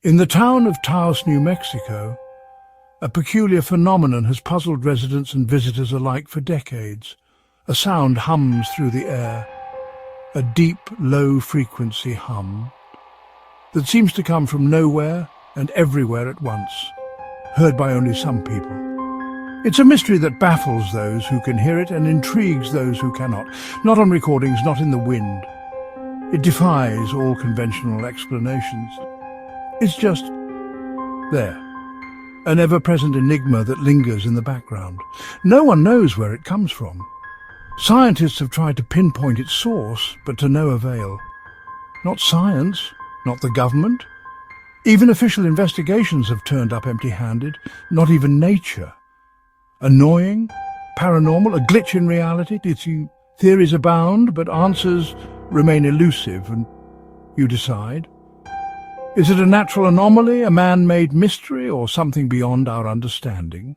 In the town of Taos, New Mexico, a peculiar phenomenon has puzzled residents and visitors alike for decades. A sound hums through the air, a deep, low-frequency hum that seems to come from nowhere and everywhere at once, heard by only some people. It's a mystery that baffles those who can hear it and intrigues those who cannot. Not on recordings, not in the wind. It defies all conventional explanations. It's just there. An ever-present enigma that lingers in the background. No one knows where it comes from. Scientists have tried to pinpoint its source, but to no avail. Not science, not the government. Even official investigations have turned up empty-handed, not even nature. Annoying, paranormal, a glitch in reality. Theories abound, but answers remain elusive, and you decide. Is it a natural anomaly, a man-made mystery, or something beyond our understanding?